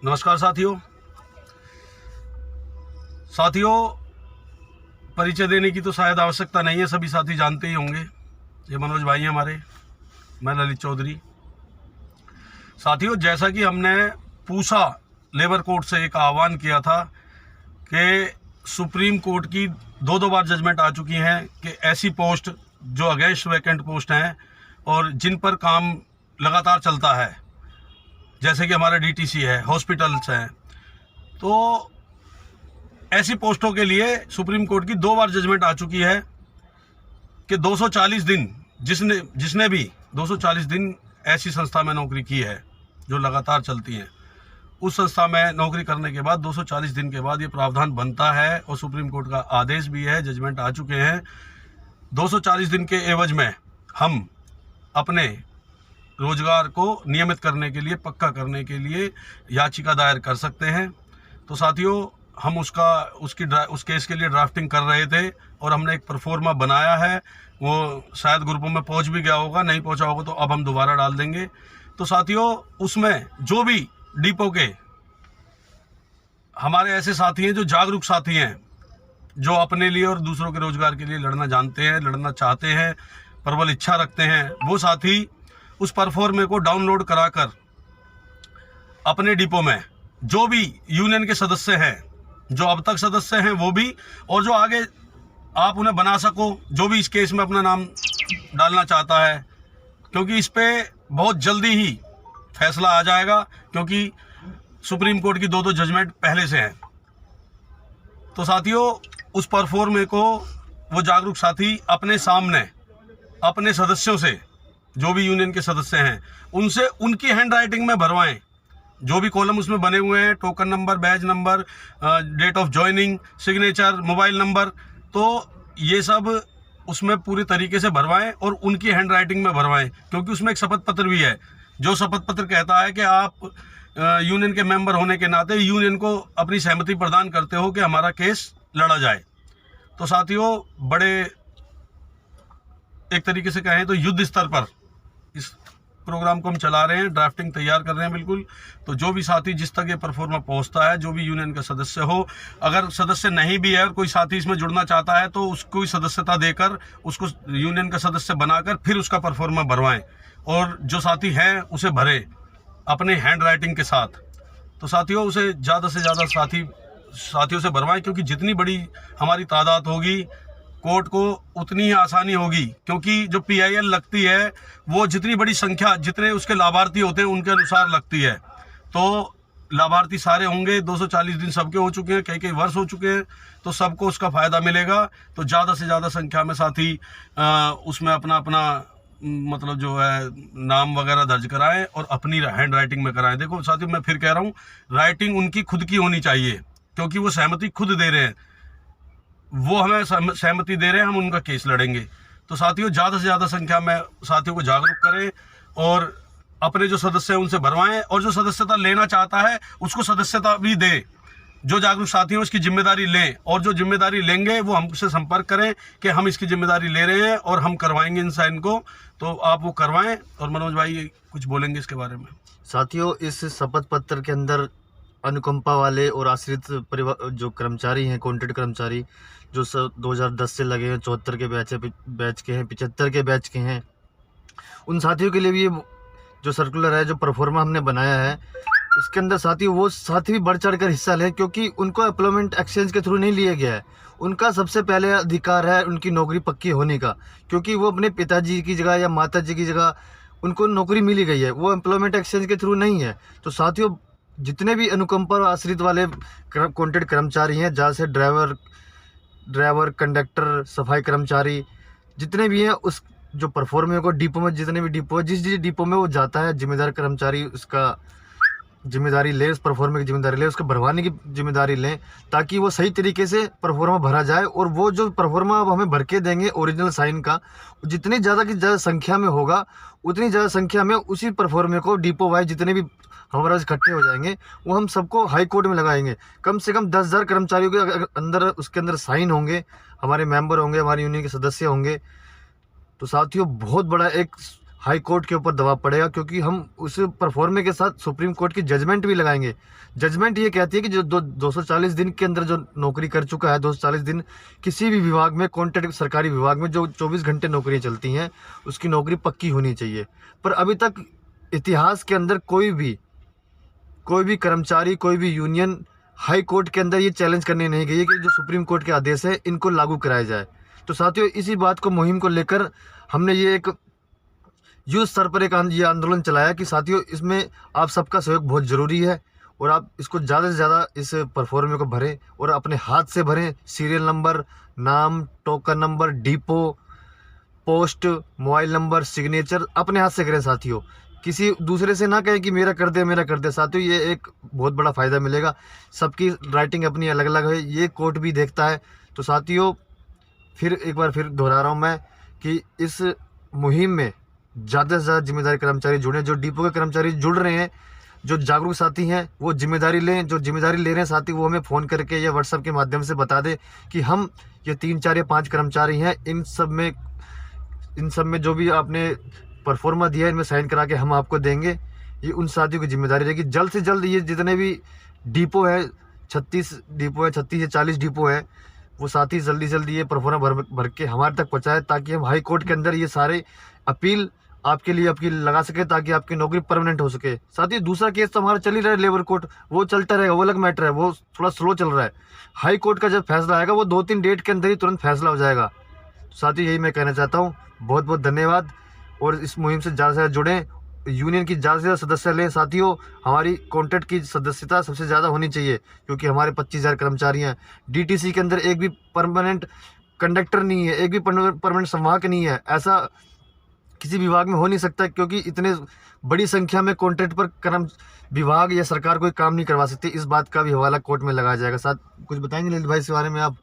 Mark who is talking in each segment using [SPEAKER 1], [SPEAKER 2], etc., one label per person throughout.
[SPEAKER 1] नमस्कार साथियों, परिचय देने की तो शायद आवश्यकता नहीं है, सभी साथी जानते ही होंगे। ये मनोज भाई हैं हमारे, मैं ललित चौधरी। साथियों, जैसा कि हमने पूसा लेबर कोर्ट से एक आह्वान किया था कि सुप्रीम कोर्ट की दो बार जजमेंट आ चुकी हैं कि ऐसी पोस्ट जो अगेंस्ट वैकेंट पोस्ट हैं और जिन पर काम लगातार चलता है, जैसे कि हमारा डीटीसी है, हॉस्पिटल्स हैं, तो ऐसी पोस्टों के लिए सुप्रीम कोर्ट की 2 बार जजमेंट आ चुकी है कि 240 दिन जिसने भी 240 दिन ऐसी संस्था में नौकरी की है जो लगातार चलती हैं, उस संस्था में नौकरी करने के बाद 240 दिन के बाद ये प्रावधान बनता है और सुप्रीम कोर्ट का आदेश भी है, जजमेंट आ चुके हैं। 240 दिन के एवज में हम अपने रोजगार को नियमित करने के लिए, पक्का करने के लिए याचिका दायर कर सकते हैं। तो साथियों, हम उस केस के लिए ड्राफ्टिंग कर रहे थे और हमने एक परफॉर्मा बनाया है। वो शायद ग्रुपों में पहुंच भी गया होगा, नहीं पहुंचा होगा तो अब हम दोबारा डाल देंगे। तो साथियों, उसमें जो भी डिपो के हमारे ऐसे साथी हैं जो जागरूक साथी हैं, जो अपने लिए और दूसरों के रोजगार के लिए लड़ना जानते हैं, लड़ना चाहते हैं, प्रबल इच्छा रखते हैं, वो साथी उस परफॉर्मे को डाउनलोड कराकर अपने डिपो में जो भी यूनियन के सदस्य हैं, जो अब तक सदस्य हैं वो भी, और जो आगे आप उन्हें बना सको, जो भी इस केस में अपना नाम डालना चाहता है, क्योंकि इस पे बहुत जल्दी ही फैसला आ जाएगा, क्योंकि सुप्रीम कोर्ट की 2 जजमेंट पहले से हैं। तो साथियों, उस परफॉर्मे को वो जागरूक साथी अपने सामने अपने सदस्यों से, जो भी यूनियन के सदस्य हैं, उनसे उनकी हैंड राइटिंग में भरवाएं। जो भी कॉलम उसमें बने हुए हैं, token number, badge number, date of joining, signature, mobile number, तो ये सब उसमें पूरी तरीके से भरवाएं और उनकी हैंड राइटिंग में भरवाएं, क्योंकि उसमें एक शपथ पत्र भी है। जो शपथ पत्र कहता है कि आप यूनियन के मेंबर होने के नाते यूनियन को अपनी सहमति प्रदान करते हो कि हमारा केस लड़ा जाए। तो साथियों, बड़े एक तरीके से कहें तो युद्ध स्तर पर इस प्रोग्राम को हम चला रहे हैं, ड्राफ्टिंग तैयार कर रहे हैं बिल्कुल। तो जो भी साथी जिस तक ये परफॉर्मा पहुंचता है, जो भी यूनियन का सदस्य हो, अगर सदस्य नहीं भी है और कोई साथी इसमें जुड़ना चाहता है, तो उसको सदस्यता देकर उसको यूनियन का सदस्य बनाकर फिर उसका परफॉर्मा भरवाएं, और जो साथी है उसे भरे अपने हैंड राइटिंग के साथ। तो साथियों, उसे ज़्यादा से ज़्यादा साथियों से भरवाएं, क्योंकि जितनी बड़ी हमारी तादाद होगी, कोर्ट को उतनी ही आसानी होगी, क्योंकि जो PIL लगती है वो जितनी बड़ी संख्या, जितने उसके लाभार्थी होते हैं उनके अनुसार लगती है। तो लाभार्थी सारे होंगे, 240 दिन सबके हो चुके हैं, कई वर्ष हो चुके हैं, तो सबको उसका फ़ायदा मिलेगा। तो ज़्यादा से ज़्यादा संख्या में साथी उसमें अपना मतलब जो है नाम वगैरह दर्ज कराएं और अपनी हैंड राइटिंग में कराएं। देखो साथियों, मैं फिर कह रहा हूँ, राइटिंग उनकी खुद की होनी चाहिए, क्योंकि वो सहमति खुद दे रहे हैं, वो हमें सहमति दे रहे हैं, हम उनका केस लड़ेंगे। तो साथियों, ज़्यादा से ज़्यादा संख्या में साथियों को जागरूक करें और अपने जो सदस्य हैं उनसे भरवाएं, और जो सदस्यता लेना चाहता है उसको सदस्यता भी दे। जो जागरूक साथी हैं उसकी जिम्मेदारी लें, और जो जिम्मेदारी लेंगे वो हमसे संपर्क करें कि हम इसकी जिम्मेदारी ले रहे हैं और हम करवाएंगे इन साइन को। तो आप वो करवाएं। और मनोज भाई कुछ बोलेंगे इसके बारे में।
[SPEAKER 2] साथियों, इस शपथ पत्र के अंदर अनुकंपा वाले और आश्रित परिवार जो कर्मचारी हैं, कॉन्ट्रैक्ट कर्मचारी, जो 2010 से लगे हैं, 74 के बैच के हैं, 75 के बैच के हैं, उन साथियों के लिए भी ये जो सर्कुलर है, जो परफॉर्मा हमने बनाया है, इसके अंदर साथियों वो साथी भी बढ़ चढ़ कर हिस्सा लें, क्योंकि उनको एम्प्लॉयमेंट एक्सचेंज के थ्रू नहीं लिया गया है। उनका सबसे पहले अधिकार है उनकी नौकरी पक्की होने का, क्योंकि वो अपने पिताजी की जगह या माता जी की जगह उनको नौकरी मिली गई है, वो एम्प्लॉयमेंट एक्सचेंज के थ्रू नहीं है। तो साथियों, जितने भी अनुकंपा और आश्रित वाले कॉन्ट्रैक्ट कर्मचारी हैं, जहाँ से ड्राइवर, कंडक्टर, सफाई कर्मचारी जितने भी हैं, उस जो परफॉर्मे को डिपो में, जितने भी डिपो है, जिस डिपो में वो जाता है, जिम्मेदार कर्मचारी उसका जिम्मेदारी ले, उस परफॉर्मे की जिम्मेदारी ले, उसको भरवाने की जिम्मेदारी लें, ताकि वो सही तरीके से परफॉर्मा भरा जाए। और वो जो परफॉर्मा अब हमें भर के देंगे ओरिजिनल साइन का, जितनी ज़्यादा की ज़्यादा संख्या में होगा, उतनी ज़्यादा संख्या में उसी परफॉर्मे को डिपो वाइज जितने भी हमारे इकट्ठे हो जाएंगे, वो हम सबको हाई कोर्ट में लगाएंगे। कम से कम 10,000 कर्मचारियों के अंदर उसके अंदर साइन होंगे, हमारे मेंबर होंगे, हमारे यूनियन के सदस्य होंगे। तो साथियों, बहुत बड़ा एक हाई कोर्ट के ऊपर दबाव पड़ेगा, क्योंकि हम उस परफॉर्मे के साथ सुप्रीम कोर्ट की जजमेंट भी लगाएंगे। जजमेंट ये कहती है कि जो 240 दिन के अंदर जो नौकरी कर चुका है, 240 दिन किसी भी विभाग में, कॉन्ट्रैक्ट सरकारी विभाग में जो 24 घंटे नौकरियाँ चलती हैं, उसकी नौकरी पक्की होनी चाहिए। पर अभी तक इतिहास के अंदर कोई भी कर्मचारी, कोई भी यूनियन हाई कोर्ट के अंदर ये चैलेंज करने नहीं गई है कि जो सुप्रीम कोर्ट के आदेश है इनको लागू कराया जाए। तो साथियों, इसी बात को, मुहिम को लेकर हमने ये एक युद्ध स्तर पर एक ये आंदोलन चलाया कि साथियों, इसमें आप सबका सहयोग बहुत ज़रूरी है और आप इसको ज़्यादा से ज़्यादा इस परफॉर्मे को भरें और अपने हाथ से भरें। सीरियल नंबर, नाम, token number, depot, post, mobile number, signature अपने हाथ से करें साथियों। किसी दूसरे से ना कहें कि मेरा कर दे, मेरा कर दे। साथियों, ये एक बहुत बड़ा फ़ायदा मिलेगा। सबकी राइटिंग अपनी अलग अलग है, ये कोर्ट भी देखता है। तो साथियों, फिर एक बार फिर दोहरा रहा हूँ मैं कि इस मुहिम में ज़्यादा से ज़्यादा जिम्मेदारी कर्मचारी जुड़ें। जो डिपो के कर्मचारी जुड़ रहे हैं, जो जागरूक साथी हैं, वो जिम्मेदारी लें। जो जिम्मेदारी ले रहे हैं साथी, वो हमें फ़ोन करके या व्हाट्सएप के माध्यम से बता दें कि हम ये 3, 4 या 5 कर्मचारी हैं, इन सब में जो भी आपने परफॉर्मा दिया है, इनमें साइन करा के हम आपको देंगे। ये उन साथियों की जिम्मेदारी रहेगी। जल्द से जल्द ये जितने भी डिपो है, 36 डिपो है, 36 या 40 डिपो है, वो साथी जल्दी जल्दी ये परफॉर्मा भर के हमारे तक पहुँचाए, ताकि हम हाई कोर्ट के अंदर ये सारे अपील आपके लिए लगा सके, ताकि आपकी नौकरी परमानेंट हो सके। साथ ही दूसरा केस तो हमारा चल ही रहा है, लेबर कोर्ट, वो चलता रहेगा, वो अलग मैटर है, वो थोड़ा स्लो चल रहा है। हाई कोर्ट का जब फैसला आएगा, वो 2-3 डेट के अंदर ही तुरंत फैसला हो जाएगा। साथ ही यही मैं कहना चाहता हूँ। बहुत बहुत धन्यवाद और इस मुहिम से ज़्यादा से ज़्यादा जुड़ें, यूनियन की ज़्यादा से ज़्यादा सदस्य लें। साथियों, हमारी कॉन्ट्रैक्ट की सदस्यता सबसे ज़्यादा होनी चाहिए, क्योंकि हमारे 25,000 कर्मचारी हैं। डीटीसी के अंदर एक भी परमानेंट कंडक्टर नहीं है, एक भी परमानेंट संवाहक नहीं है। ऐसा किसी विभाग में हो नहीं सकता, क्योंकि इतने बड़ी संख्या में कॉन्ट्रैक्ट पर विभाग या सरकार कोई काम नहीं करवा सकती। इस बात का भी हवाला कोर्ट में लगाया जाएगा। साथ कुछ बताएंगे ललित भाई इस बारे में आप?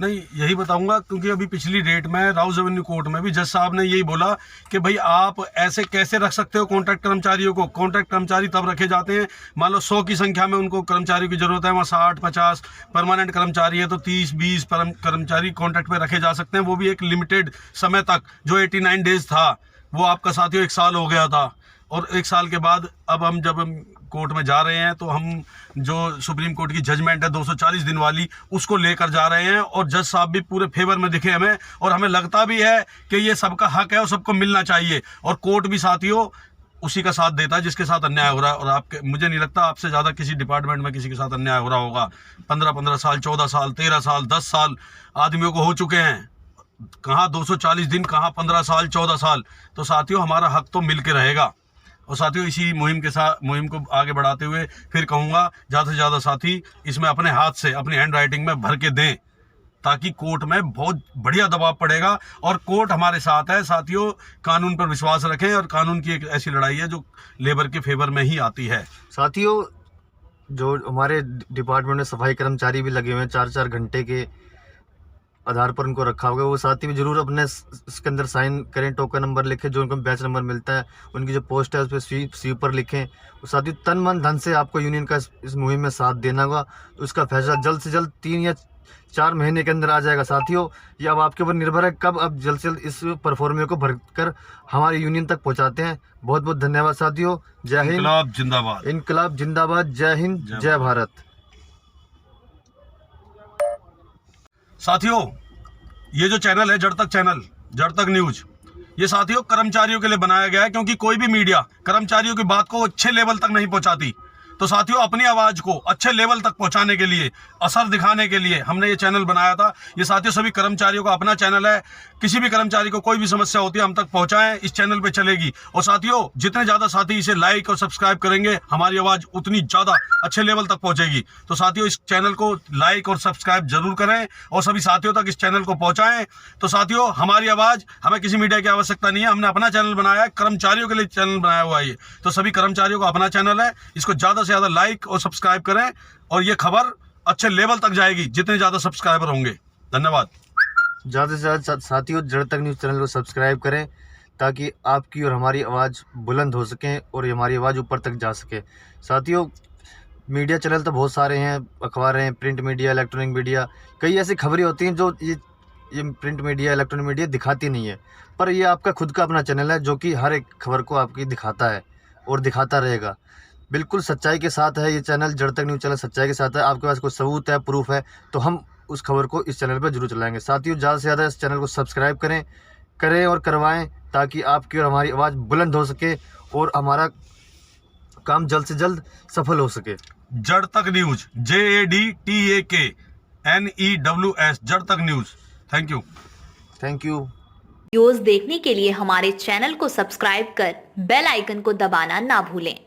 [SPEAKER 1] नहीं, यही बताऊंगा, क्योंकि अभी पिछली डेट में राउज एवेन्यू कोर्ट में भी जज साहब ने यही बोला कि भाई आप ऐसे कैसे रख सकते हो कॉन्ट्रैक्ट कर्मचारियों को। कॉन्ट्रैक्ट कर्मचारी तब रखे जाते हैं, मान लो 100 की संख्या में उनको कर्मचारियों की जरूरत है, वहाँ 60-50 परमानेंट कर्मचारी है, तो 30-20 कर्मचारी कॉन्ट्रैक्ट पे रखे जा सकते हैं, वो भी एक लिमिटेड समय तक। जो 89 डेज था वो आपका साथियों 1 साल हो गया था, और 1 साल के बाद अब हम जब कोर्ट में जा रहे हैं, तो हम जो सुप्रीम कोर्ट की जजमेंट है 240 दिन वाली, उसको लेकर जा रहे हैं। और जज साहब भी पूरे फेवर में दिखे हमें, और हमें लगता भी है कि ये सबका हक है और सबको मिलना चाहिए। और कोर्ट भी साथियों उसी का साथ देता है जिसके साथ अन्याय हो रहा है। और मुझे नहीं लगता आपसे ज़्यादा किसी डिपार्टमेंट में किसी के साथ अन्याय हो रहा होगा। 15-15 साल, 14 साल, 13 साल, 10 साल आदमियों को हो चुके हैं। कहाँ 240 दिन, कहाँ 15 साल, 14 साल। तो साथियों, हमारा हक तो मिल के रहेगा। और साथियों, इसी मुहिम को आगे बढ़ाते हुए फिर कहूँगा, ज़्यादा से ज़्यादा साथी इसमें अपने हाथ से, अपनी हैंड राइटिंग में भर के दें, ताकि कोर्ट में बहुत बढ़िया दबाव पड़ेगा। और कोर्ट हमारे साथ है साथियों। कानून पर विश्वास रखें, और कानून की एक ऐसी लड़ाई है जो लेबर के फेवर में ही आती है।
[SPEAKER 2] साथियों, जो हमारे डिपार्टमेंट में सफाई कर्मचारी भी लगे हुए हैं, 4-4 घंटे के आधार पर उनको रखा होगा, वो साथी भी जरूर अपने इसके अंदर साइन करें, टोकन नंबर लिखें, जो उनको बैच नंबर मिलता है, उनकी जो पोस्ट है उस पर स्वीपर लिखें। वो साथी तन मन धन से आपको यूनियन का इस मुहिम में साथ देना होगा। तो उसका फैसला जल्द से जल्द 3 या 4 महीने के अंदर आ जाएगा। साथियों, ये अब आपके ऊपर निर्भर है कब आप जल्द से जल्द इस परफॉर्मे को भरकर हमारी यूनियन तक पहुँचाते हैं। बहुत बहुत धन्यवाद साथियों। जय हिंद,
[SPEAKER 1] इनकलाब जिंदाबाद।
[SPEAKER 2] इनकलाब जिंदाबाद। जय हिंद, जय भारत।
[SPEAKER 1] साथियों, ये जो चैनल है जड़ तक न्यूज, ये साथियों कर्मचारियों के लिए बनाया गया है, क्योंकि कोई भी मीडिया कर्मचारियों की बात को अच्छे लेवल तक नहीं पहुंचाती। तो साथियों, अपनी आवाज को अच्छे लेवल तक पहुंचाने के लिए, असर दिखाने के लिए हमने ये चैनल बनाया था। ये साथियों सभी कर्मचारियों का अपना चैनल है। किसी भी कर्मचारी को कोई भी समस्या होती है, हम तक पहुंचाएं, इस चैनल पे चलेगी। और साथियों, जितने ज्यादा साथी इसे लाइक और सब्सक्राइब करेंगे, हमारी आवाज उतनी ज्यादा अच्छे लेवल तक पहुंचेगी। तो साथियों, इस चैनल को लाइक और सब्सक्राइब जरूर करें और सभी साथियों तक इस चैनल को पहुंचाएं। तो साथियों, हमारी आवाज, हमें किसी मीडिया की आवश्यकता नहीं है, हमने अपना चैनल बनाया है, कर्मचारियों के लिए चैनल बनाया हुआ है ये। तो सभी कर्मचारियों का अपना चैनल है, इसको ज्यादा से ज्यादा लाइक और सब्सक्राइब करें, और ये खबर अच्छे लेवल तक जाएगी जितने ज्यादा सब्सक्राइबर होंगे। धन्यवाद।
[SPEAKER 2] ज़्यादा से ज़्यादा साथियों जड़ तक न्यूज़ चैनल को सब्सक्राइब करें, ताकि आपकी और हमारी आवाज़ बुलंद हो सके और हमारी आवाज़ ऊपर तक जा सके। साथियों, मीडिया चैनल तो बहुत सारे हैं, अखबार हैं, प्रिंट मीडिया, इलेक्ट्रॉनिक मीडिया, कई ऐसी खबरें होती हैं जो ये प्रिंट मीडिया, इलेक्ट्रॉनिक मीडिया दिखाती नहीं है। पर ये आपका खुद का अपना चैनल है जो कि हर एक खबर को आपकी दिखाता है और दिखाता रहेगा। बिल्कुल सच्चाई के साथ है ये चैनल, जड़ तक न्यूज़ चैनल सच्चाई के साथ है। आपके पास कोई सबूत है, प्रूफ है, तो हम उस खबर को इस चैनल पर जरूर चलाएंगे। साथियों, ज़्यादा से ज़्यादा इस चैनल को सब्सक्राइब करें और करवाएं, ताकि आपकी और हमारी आवाज़ बुलंद हो सके और हमारा काम जल्द से जल्द सफल हो सके।
[SPEAKER 1] जड़ तक न्यूज, JADTAKNEWS, जड़ तक न्यूज। Thank you.
[SPEAKER 3] वीडियोस देखने के लिए हमारे चैनल को सब्सक्राइब कर बेल आइकन को दबाना ना भूलें।